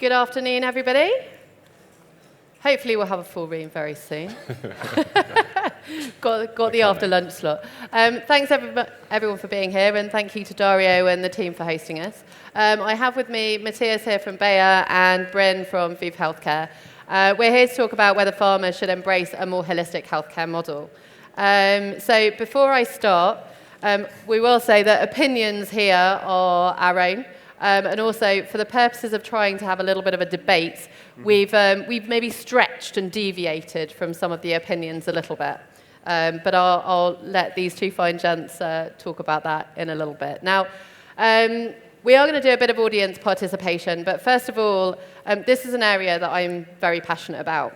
Good afternoon, everybody. Hopefully we'll have a full room very soon. got the after lunch slot. Thanks everyone for being here, and thank you to Dario and the team for hosting us. I have with me Matthias here from Bayer and Bryn from Viiv Healthcare. We're here to talk about whether pharma should embrace a more holistic healthcare model. So before I start, we will say that opinions here are our own. And also, for the purposes of trying to have a little bit of a debate, we've maybe stretched and deviated from some of the opinions a little bit. But I'll let these two fine gents talk about that in a little bit. Now, we are going to do a bit of audience participation, but first of all, this is an area that I'm very passionate about.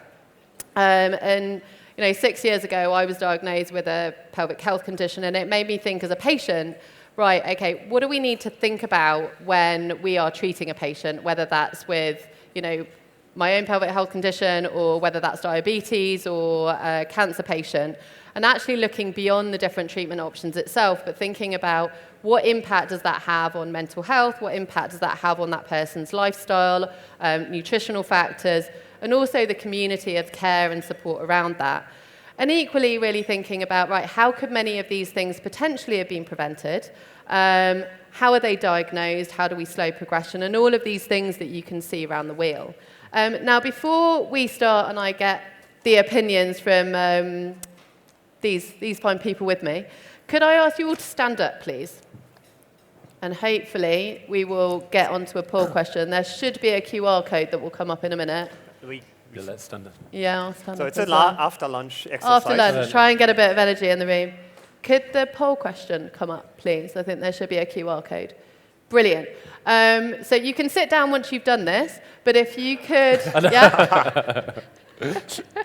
And 6 years ago, I was diagnosed with a pelvic health condition, and it made me think as a patient, right, okay, what do we need to think about when we are treating a patient, whether that's with, my own pelvic health condition or whether that's diabetes or a cancer patient, and actually looking beyond the different treatment options itself, but thinking about what impact does that have on mental health, what impact does that have on that person's lifestyle, nutritional factors, and also the community of care and support around that. And equally, really thinking about, right, how could many of these things potentially have been prevented? How are they diagnosed? How do we slow progression? And all of these things that you can see around the wheel. Now, before we start and I get the opinions from these fine people with me, could I ask you all to stand up, please? And hopefully, we will get onto a poll question. There should be a QR code that will come up in a minute. Yeah, let's stand up. Yeah, I'll stand up. So it's an after lunch exercise. After lunch, try and get a bit of energy in the room. Could the poll question come up, please? I think there should be a QR code. Brilliant. So you can sit down once you've done this, but if you could... Yeah?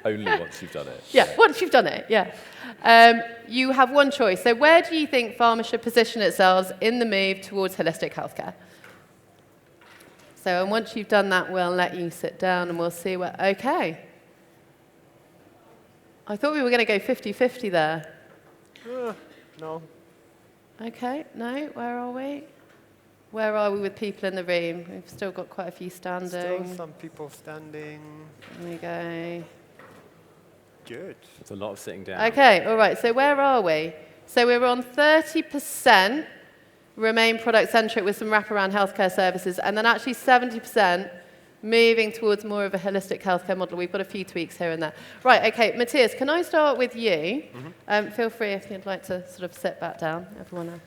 Only once you've done it. Yeah, once you've done it, yeah. You have one choice. So where do you think pharma should position itself in the move towards holistic healthcare? So and once you've done that, we'll let you sit down and we'll see what... Okay. I thought we were going to go 50-50 there. No. Okay, no, where are we? Where are we with people in the room? We've still got quite a few standing. Still some people standing. There we go. Good. It's a lot of sitting down. Okay, all right, so where are we? So we're on 30% remain product-centric with some wraparound healthcare services, and then actually 70% moving towards more of a holistic healthcare model. We've got a few tweaks here and there. Right, okay, Matthias, can I start with you? Feel free if you'd like to sort of sit back down, everyone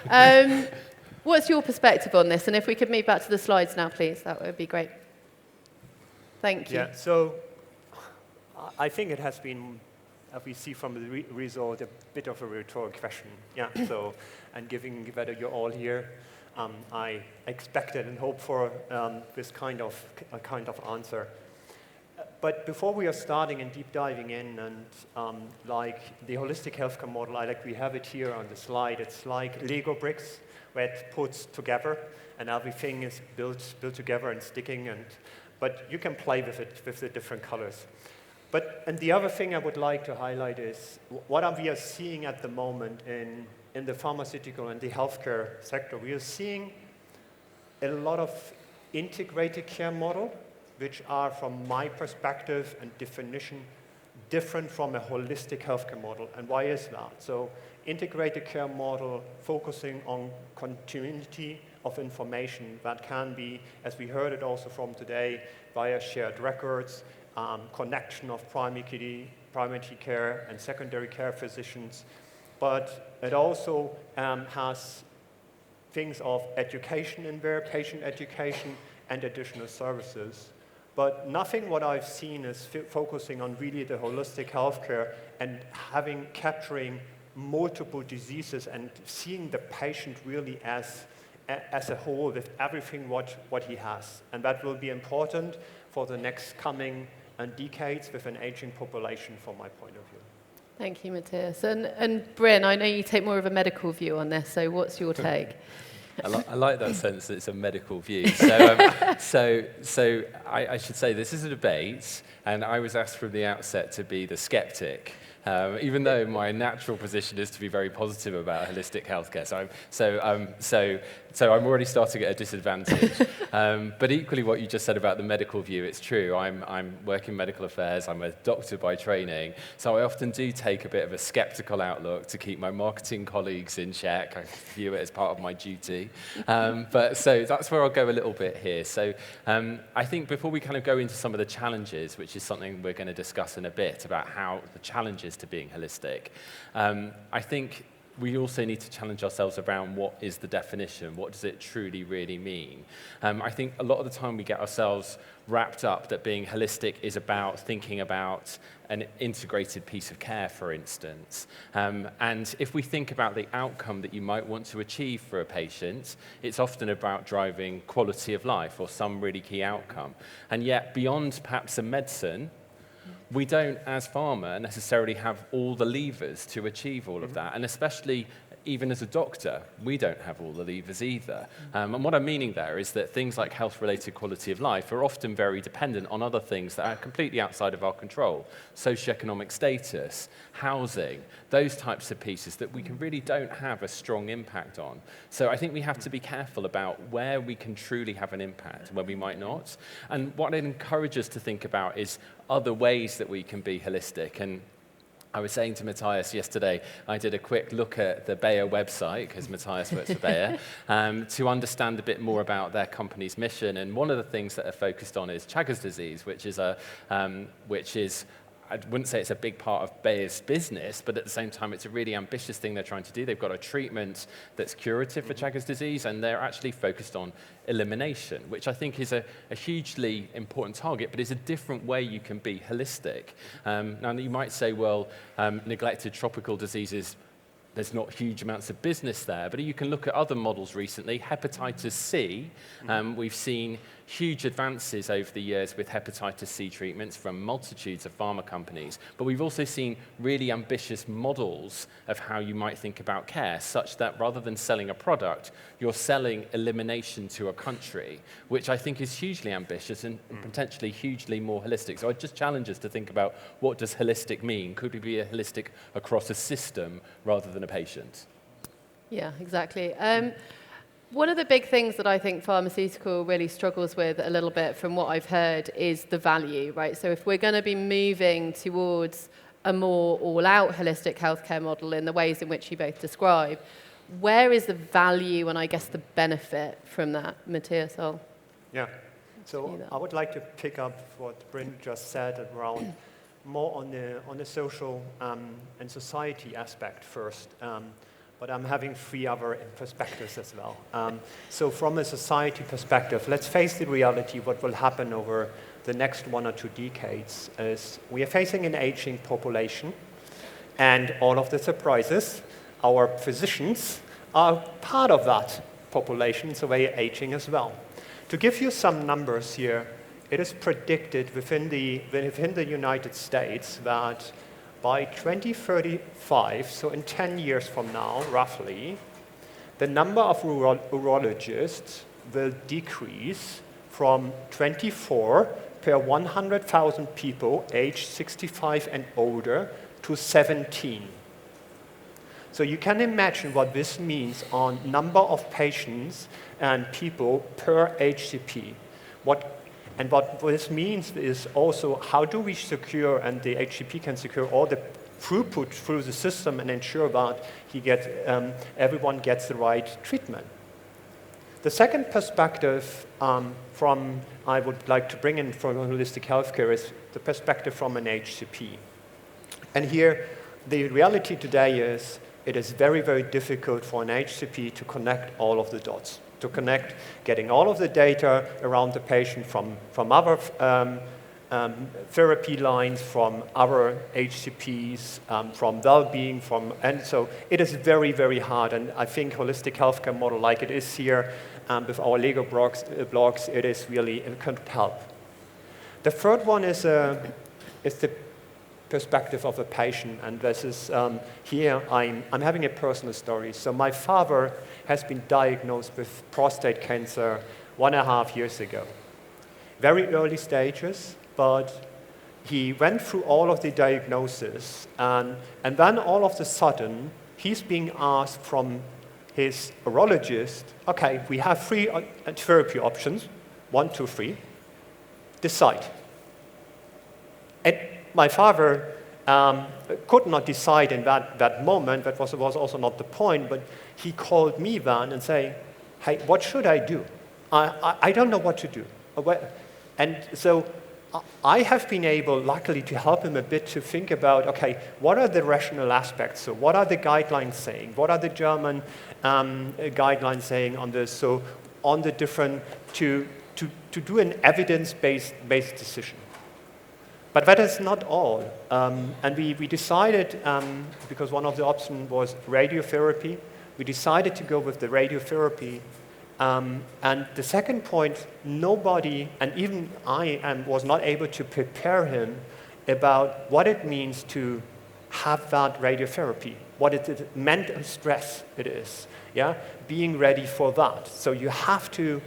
else. What's your perspective on this? And if we could move back to the slides now, please, that would be great. Thank you. Yeah, so I think it has been, as we see from the result, a bit of a rhetorical question. Yeah, so, and given whether you're all here, I expected and hoped for this kind of answer. But before we are starting and deep diving in, and like the holistic healthcare model, like we have it here on the slide, it's like Lego bricks where it puts together, and everything is built together and sticking. But you can play with it with the different colors. And the other thing I would like to highlight is what we are seeing at the moment in the pharmaceutical and the healthcare sector. We are seeing a lot of integrated care model, which are, from my perspective and definition, different from a holistic healthcare model. And why is that? So integrated care model focusing on continuity of information that can be, as we heard it also from today, via shared records, connection of primary care and secondary care physicians. But it also has things of education in there, patient education, and additional services. But nothing what I've seen is focusing on really the holistic healthcare and capturing multiple diseases and seeing the patient really as a whole with everything what he has. And that will be important for the next coming decades with an aging population from my point of view. Thank you, Matthias. And Bryn, I know you take more of a medical view on this, so what's your take? I like that sense that it's a medical view. So I should say this is a debate, and I was asked from the outset to be the skeptic. even though my natural position is to be very positive about holistic healthcare. So I'm already starting at a disadvantage. But equally, what you just said about the medical view, it's true. I'm working medical affairs. I'm a doctor by training. So I often do take a bit of a skeptical outlook to keep my marketing colleagues in check. I view it as part of my duty. But so that's where I'll go a little bit here. So I think before we kind of go into some of the challenges, which is something we're going to discuss in a bit about how the challenges to being holistic, I think we also need to challenge ourselves around what is the definition, what does it truly really mean? I think a lot of the time we get ourselves wrapped up that being holistic is about thinking about an integrated piece of care, for instance. And if we think about the outcome that you might want to achieve for a patient, it's often about driving quality of life or some really key outcome. And yet, beyond perhaps a medicine, we don't, as pharma, necessarily have all the levers to achieve all of that, and especially even as a doctor, we don't have all the levers either. And what I'm meaning there is that things like health-related quality of life are often very dependent on other things that are completely outside of our control. Socioeconomic status, housing, those types of pieces that we really don't have a strong impact on. So I think we have to be careful about where we can truly have an impact and where we might not. And what I'd encourage us to think about is other ways that we can be holistic. And I was saying to Matthias yesterday, I did a quick look at the Bayer website, because Matthias works for Bayer, to understand a bit more about their company's mission. And one of the things that are focused on is Chagas disease, which is I wouldn't say it's a big part of Bayer's business, but at the same time, it's a really ambitious thing they're trying to do. They've got a treatment that's curative for Chagas disease, and they're actually focused on elimination, which I think is a hugely important target, but is a different way you can be holistic. Now, you might say, well, neglected tropical diseases, there's not huge amounts of business there, but you can look at other models recently. Hepatitis C, we've seen huge advances over the years with hepatitis C treatments from multitudes of pharma companies, but we've also seen really ambitious models of how you might think about care, such that rather than selling a product, you're selling elimination to a country, which I think is hugely ambitious and potentially hugely more holistic. So I just challenge us to think about, what does holistic mean? Could we be a holistic across a system rather than a patient? Yeah, exactly. One of the big things that I think pharmaceutical really struggles with a little bit from what I've heard is the value, right? So if we're going to be moving towards a more all-out holistic healthcare model in the ways in which you both describe, where is the value and I guess the benefit from that? Matthias, Yeah, so I would like to pick up what Bryn just said around more on the social and society aspect first. But I'm having 3 other perspectives as well. So from a society perspective, let's face the reality. What will happen over the next 1 or 2 decades is we are facing an aging population, and all of the surprises, our physicians are part of that population, so they are aging as well. To give you some numbers here, it is predicted within the United States that by 2035, so in 10 years from now, roughly, the number of urologists will decrease from 24 per 100,000 people aged 65 and older to 17. So you can imagine what this means on number of patients and people per HCP. What this means is also, how do we secure, and the HCP can secure all the throughput through the system and ensure that everyone gets the right treatment. The second perspective I would like to bring in for holistic healthcare is the perspective from an HCP. And here, the reality today is, it is very, very difficult for an HCP to connect all of the dots, to connect getting all of the data around the patient from other therapy lines, from other HCPs, from well-being, and so it is very, very hard. And I think holistic healthcare model like it is here with our Lego blocks, it is really, it can help. The third one is the perspective of a patient, and this is here I'm having a personal story. So my father has been diagnosed with prostate cancer 1.5 years ago. Very early stages, but he went through all of the diagnosis, and then all of a sudden, he's being asked from his urologist, okay, we have 3 therapy options, 1, 2, 3, decide. And my father could not decide in that moment, that was also not the point, but he called me then and say, hey, what should I do? I don't know what to do. And so I have been able, luckily, to help him a bit to think about, okay, what are the rational aspects? So what are the guidelines saying? What are the German guidelines saying on this? So on the different, to do an evidence-based decision. But that is not all. And we decided, because one of the options was radiotherapy, we decided to go with the radiotherapy. And the second point, nobody, and even I was not able to prepare him about what it means to have that radiotherapy, what mental stress it is, yeah, being ready for that. So you have to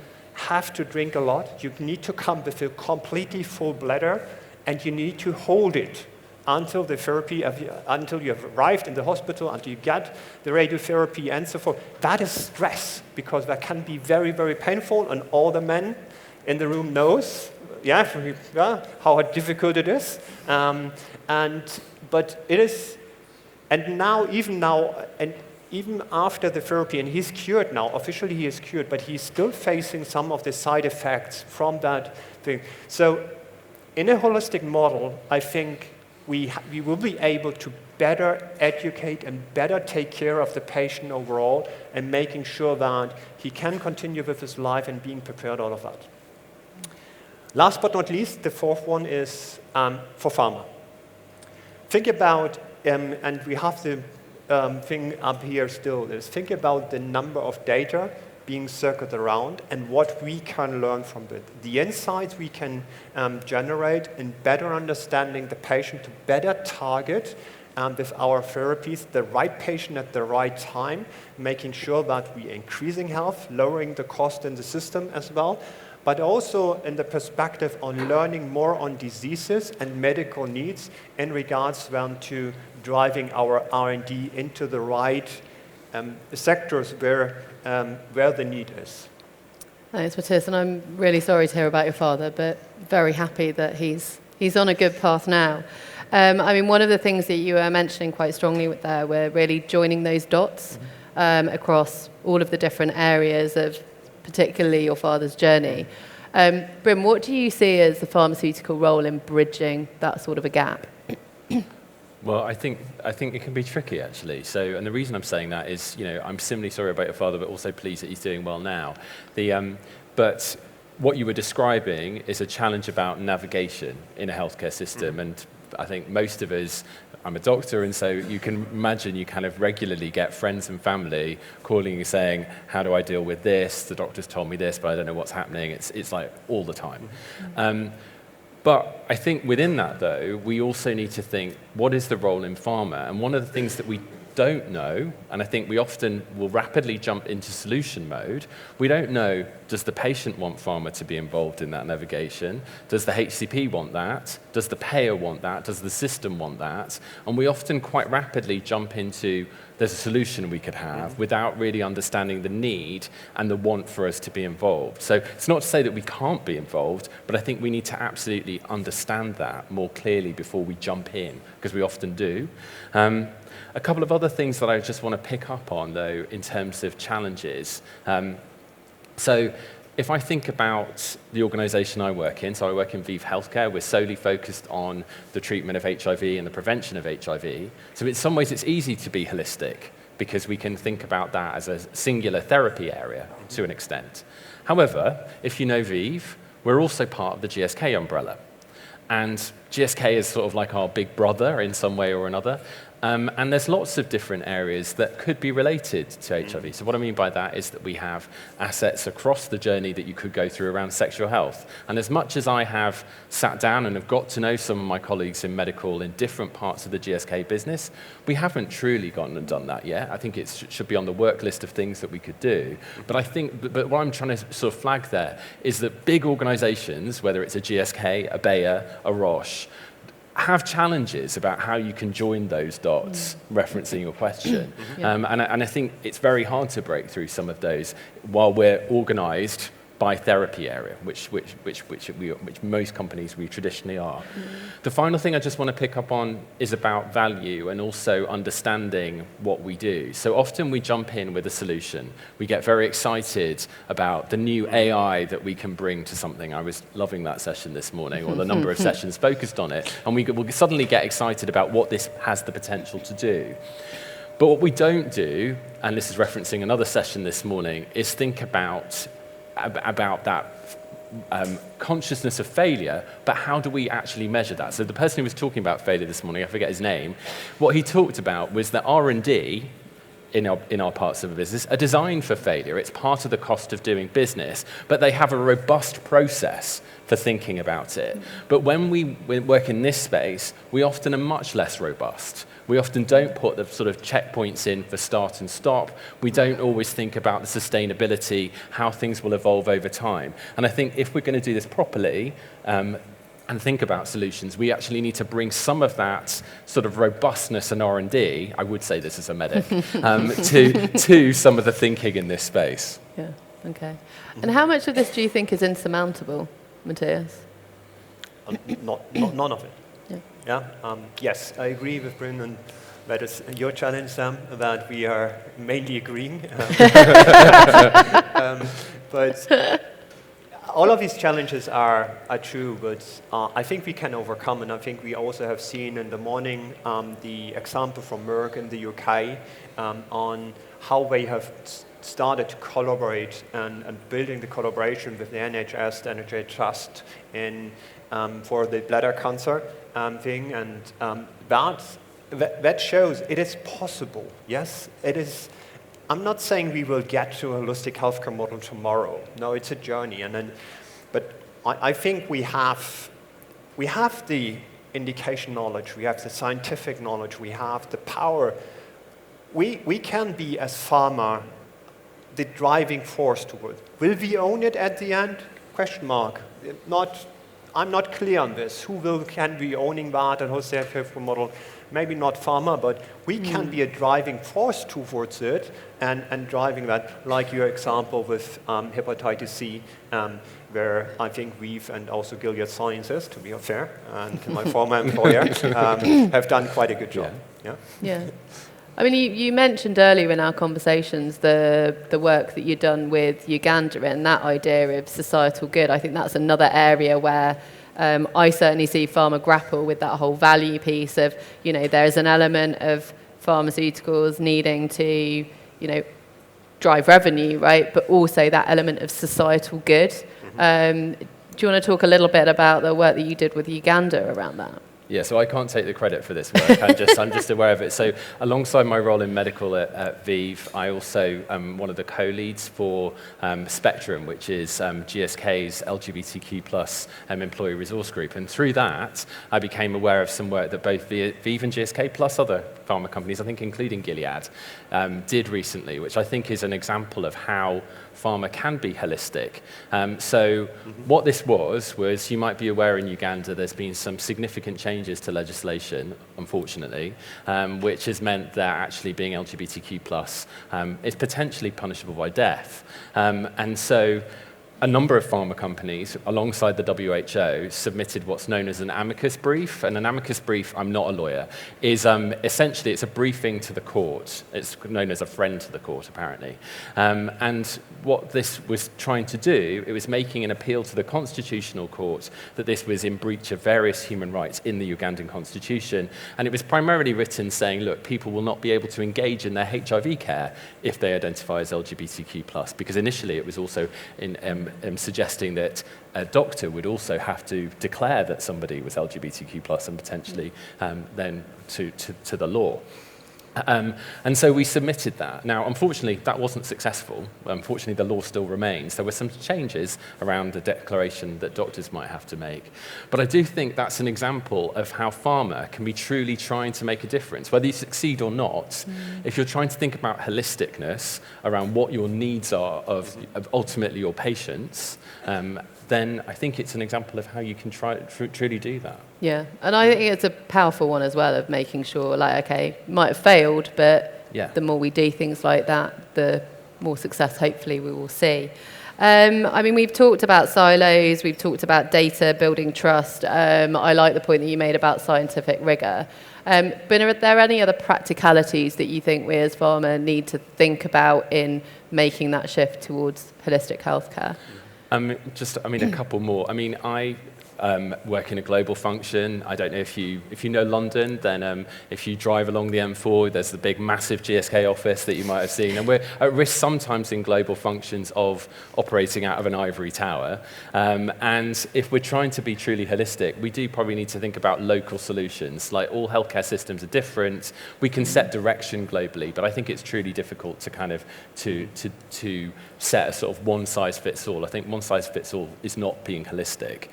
drink a lot. You need to come with a completely full bladder, and you need to hold it until the therapy, until you have arrived in the hospital, until you get the radiotherapy and so forth. That is stress, because that can be very, very painful, and all the men in the room knows, how difficult it is. But it is, and even after the therapy, and he's cured now, officially he is cured, but he's still facing some of the side effects from that thing. So in a holistic model, I think we will be able to better educate and better take care of the patient overall, and making sure that he can continue with his life and being prepared, all of that. Last but not least, the fourth one is for pharma. Think about, and we have the thing up here still, is think about the number of data being circled around and what we can learn from it. The insights we can generate in better understanding the patient, to better target with our therapies the right patient at the right time, making sure that we are increasing health, lowering the cost in the system as well, but also in the perspective on learning more on diseases and medical needs in regards to driving our R&D into the right sectors where the need is. Thanks, Matthias, and I'm really sorry to hear about your father, but very happy that he's on a good path now. I mean, one of the things that you were mentioning quite strongly there were really joining those dots across all of the different areas of particularly your father's journey. Bryn, what do you see as the pharmaceutical role in bridging that sort of a gap? Well, I think it can be tricky, actually. So, and the reason I'm saying that is, I'm similarly sorry about your father, but also pleased that he's doing well now. But what you were describing is a challenge about navigation in a healthcare system, and I think most of us, I'm a doctor, and so you can imagine you kind of regularly get friends and family calling you saying, how do I deal with this? The doctor's told me this, but I don't know what's happening. It's like all the time. But I think within that, though, we also need to think, what is the role in pharma? And one of the things that we don't know, and I think we often will rapidly jump into solution mode, we don't know, does the patient want pharma to be involved in that navigation? Does the HCP want that? Does the payer want that? Does the system want that? And we often quite rapidly jump into, there's a solution we could have without really understanding the need and the want for us to be involved. So it's not to say that we can't be involved, but I think we need to absolutely understand that more clearly before we jump in, because we often do. A couple of other things that I just want to pick up on, though, in terms of challenges. So if I think about the organisation I work in, so I work in Viiv Healthcare, we're solely focused on the treatment of HIV and the prevention of HIV. So in some ways it's easy to be holistic, because we can think about that as a singular therapy area to an extent. However, if you know Viiv, we're also part of the GSK umbrella. And GSK is sort of like our big brother in some way or another. And there's lots of different areas that could be related to HIV. So what I mean by that is that we have assets across the journey that you could go through around sexual health. And as much as I have sat down and have got to know some of my colleagues in medical in different parts of the GSK business, we haven't truly gone and done that yet. I think it should be on the work list of things that we could do. But I think, but what I'm trying to sort of flag there is that big organizations, whether it's a GSK, a Bayer, a Roche, have challenges about how you can join those dots, referencing your question. And I think it's very hard to break through some of those while we're organized by therapy area, which most companies we traditionally are. The final thing I just want to pick up on is about value and also understanding what we do. So often we jump in with a solution. We get very excited about the new AI that we can bring to something. I was loving that session this morning, or the number of sessions focused on it, and we suddenly get excited about what this has the potential to do. But what we don't do, and this is referencing another session this morning, is think about that consciousness of failure, but how do we actually measure that? So the person who was talking about failure this morning, I forget his name, what he talked about was that R&D in our parts of the business are designed for failure. It's part of the cost of doing business, but they have a robust process for thinking about it. But when we work in this space, we often are much less robust. We often don't put the sort of checkpoints in for start and stop. We don't always think about the sustainability, how things will evolve over time. And I think if we're going to do this properly, and think about solutions, we actually need to bring some of that sort of robustness and R&D, I would say this as a medic, to some of the thinking in this space. Yeah, okay. And how much of this do you think is insurmountable, Matthias? None of it. Yeah. Yes, I agree with Bryn, and that is your challenge, Sam, that we are mainly agreeing. But all of these challenges are true, but I think we can overcome, and I think we also have seen in the morning the example from Merck in the UK on how they have started to collaborate and building the collaboration with the NHS, the NHS Trust for the bladder cancer thing, and that shows it is possible. Yes, it is. I'm not saying we will get to a holistic healthcare model tomorrow. No, it's a journey, but I think we have the indication knowledge, we have the scientific knowledge, we have the power. We can be, as pharma, the driving force toward. Will we own it at the end? Question mark. I'm not clear on this. Who can be owning that and holistic healthcare model? Maybe not pharma, but we can be a driving force towards it and driving that, like your example with hepatitis C, where I think Viiv and also Gilead Sciences, to be fair, and my former employer, have done quite a good job. Yeah. I mean, you mentioned earlier in our conversations the work that you've done with Uganda and that idea of societal good. I think that's another area where I certainly see pharma grapple with that whole value piece of, there's an element of pharmaceuticals needing to, drive revenue, right? But also that element of societal good. Do you want to talk a little bit about the work that you did with Uganda around that? Yeah, so I can't take the credit for this work. I'm just aware of it. So alongside my role in medical at Viiv, I also am one of the co-leads for Spectrum, which is GSK's LGBTQ+ employee resource group. And through that, I became aware of some work that both Viiv and GSK, plus other pharma companies, I think including Gilead, did recently, which I think is an example of how pharma can be holistic. What this was you might be aware in Uganda there's been some significant changes to legislation, unfortunately, which has meant that actually being LGBTQ+ is potentially punishable by death. And so a number of pharma companies, alongside the WHO, submitted what's known as an amicus brief. And an amicus brief, I'm not a lawyer, is essentially it's a briefing to the court. It's known as a friend to the court, apparently. And what this was trying to do, it was making an appeal to the Constitutional Court that this was in breach of various human rights in the Ugandan constitution. And it was primarily written saying, look, people will not be able to engage in their HIV care if they identify as LGBTQ+, because initially it was also suggesting that a doctor would also have to declare that somebody was LGBTQ+, and potentially then to the law. And so we submitted that. Now, unfortunately, that wasn't successful. Unfortunately, the law still remains. There were some changes around the declaration that doctors might have to make. But I do think that's an example of how pharma can be truly trying to make a difference. Whether you succeed or not, if you're trying to think about holisticness around what your needs are of ultimately your patients, then I think it's an example of how you can truly do that. Yeah, and I think it's a powerful one as well of making sure, like, okay, might have failed, but the more we do things like that, the more success hopefully we will see. I mean, we've talked about silos, we've talked about data, building trust. I like the point that you made about scientific rigor. But are there any other practicalities that you think we as pharma need to think about in making that shift towards holistic healthcare? A couple more. I mean, I work in a global function. I don't know if you know London, then if you drive along the M4, there's the big, massive GSK office that you might have seen. And we're at risk sometimes in global functions of operating out of an ivory tower. And if we're trying to be truly holistic, we do probably need to think about local solutions. Like, all healthcare systems are different. We can set direction globally, but I think it's truly difficult to kind of to set a sort of one-size-fits-all. I think one-size-fits-all is not being holistic.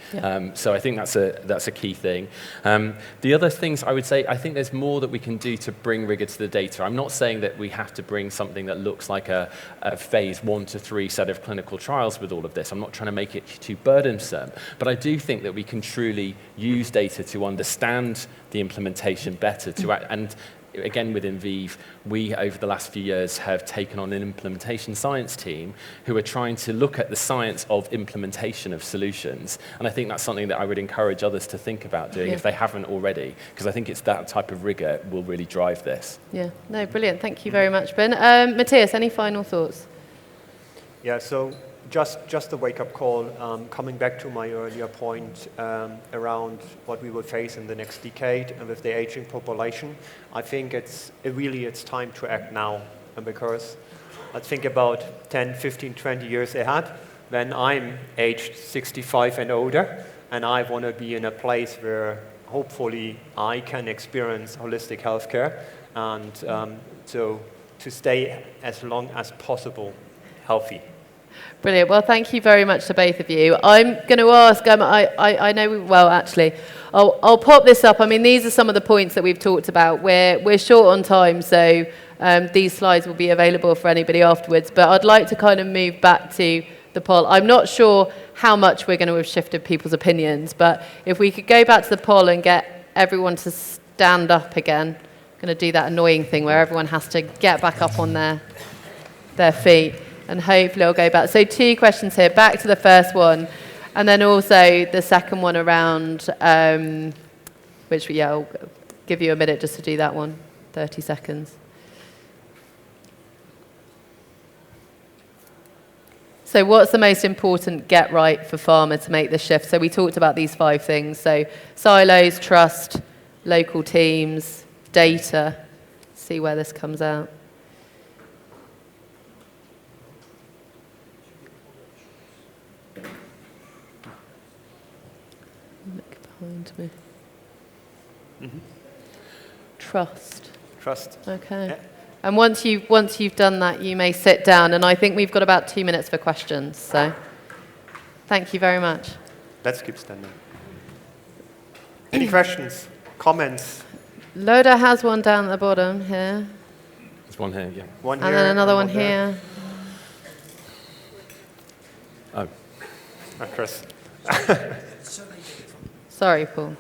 So I think that's a key thing. The other things I would say, I think there's more that we can do to bring rigor to the data. I'm not saying that we have to bring something that looks like a phase 1 to 3 set of clinical trials with all of this. I'm not trying to make it too burdensome, but I do think that we can truly use data to understand the implementation better, and again, within Viiv, we, over the last few years, have taken on an implementation science team who are trying to look at the science of implementation of solutions. And I think that's something that I would encourage others to think about doing if they haven't already, because I think it's that type of rigor will really drive this. Yeah, no, brilliant. Thank you very much, Bryn. Matthias, any final thoughts? Yeah, so just a wake-up call, coming back to my earlier point around what we will face in the next decade and with the aging population. I think it's time to act now, because let's think about 10, 15, 20 years ahead when I'm aged 65 and older, and I want to be in a place where hopefully I can experience holistic healthcare, and so to stay as long as possible healthy. Brilliant. Well, thank you very much to both of you. I'm going to ask, I know, well, actually, I'll pop this up. I mean, these are some of the points that we've talked about. We're short on time, so these slides will be available for anybody afterwards. But I'd like to kind of move back to the poll. I'm not sure how much we're going to have shifted people's opinions, but if we could go back to the poll and get everyone to stand up again. I'm going to do that annoying thing where everyone has to get back up on their feet. And hopefully I'll go back. So 2 questions here. Back to the first one. And then also the second one around, which, I'll give you a minute just to do that one. 30 seconds. So what's the most important get right for pharma to make the shift? So we talked about these 5 things. So silos, trust, local teams, data. See where this comes out. Behind me. Mm-hmm. Trust. Okay. Yeah. And once you've done that, you may sit down. And I think we've got about 2 minutes for questions. So, thank you very much. Let's keep standing. Any questions, comments? Loda has one down at the bottom here. There's one here, yeah. One here. And then another one here. Oh, Chris. Sorry, Paul.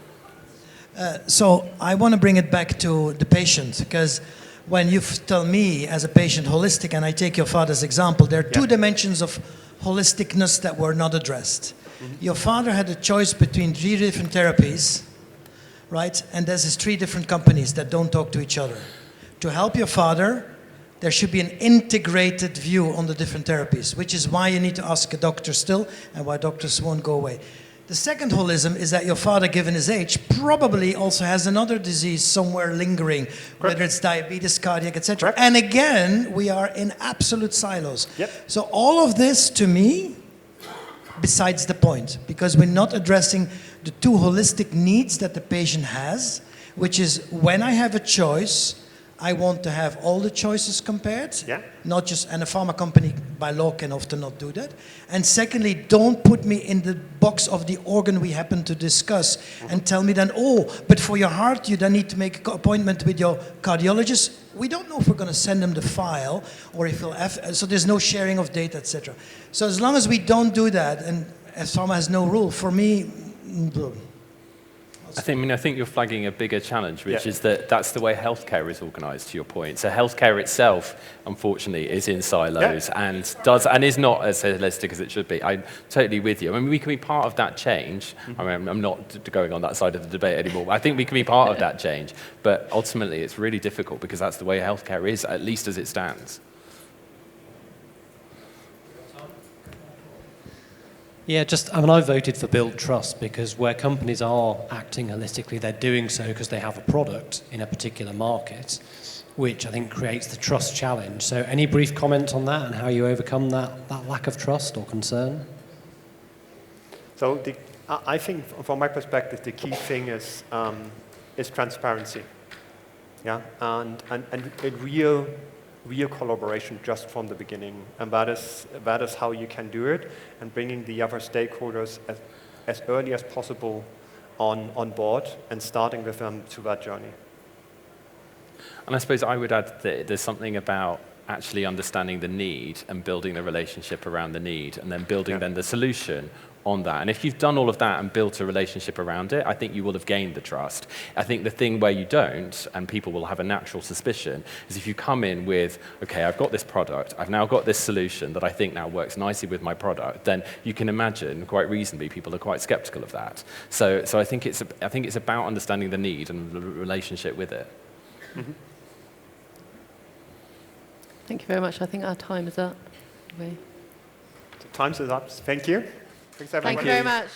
So I want to bring it back to the patient, because when you tell me as a patient holistic, and I take your father's example, there are 2 dimensions of holisticness that were not addressed. Mm-hmm. Your father had a choice between 3 different therapies, right? And there's 3 different companies that don't talk to each other. To help your father, there should be an integrated view on the different therapies, which is why you need to ask a doctor still, and why doctors won't go away. The second holism is that your father, given his age, probably also has another disease somewhere lingering, whether it's diabetes, cardiac, etc. And again, we are in absolute silos. So all of this, to me, besides the point, because we're not addressing the 2 holistic needs that the patient has, which is when I have a choice, I want to have all the choices compared, not just, and a pharma company by law can often not do that. And secondly, don't put me in the box of the organ we happen to discuss and tell me then, oh, but for your heart, you then need to make an appointment with your cardiologist. We don't know if we're going to send them the file or if we'll have, so there's no sharing of data, etc. So as long as we don't do that, and as pharma has no rule. For me, I think you're flagging a bigger challenge, which Yeah. is that that's the way healthcare is organised, to your point. So healthcare itself, unfortunately, is in silos and is not as holistic as it should be. I'm totally with you. I mean, we can be part of that change. I mean, I'm not going on that side of the debate anymore. I think we can be part of that change, but ultimately it's really difficult because that's the way healthcare is, at least as it stands. Yeah, I voted for build trust because where companies are acting holistically, they're doing so because they have a product in a particular market, which I think creates the trust challenge. So any brief comment on that and how you overcome that lack of trust or concern? So I think, from my perspective, the key thing is transparency, yeah, and a real collaboration just from the beginning, and that is how you can do it, and bringing the other stakeholders as early as possible on board and starting with them to that journey. And I suppose I would add that there's something about actually understanding the need and building the relationship around the need, and then building then the solution on that. And if you've done all of that and built a relationship around it, I think you will have gained the trust. I think the thing where you don't, and people will have a natural suspicion, is if you come in with, okay, I've got this product, I've now got this solution that I think now works nicely with my product, then you can imagine, quite reasonably, people are quite skeptical of that. So I think it's about understanding the need and the relationship with it. Mm-hmm. Thank you very much. I think our time is up. Time's is up. Thank you. Thanks, everyone. Thank you very much.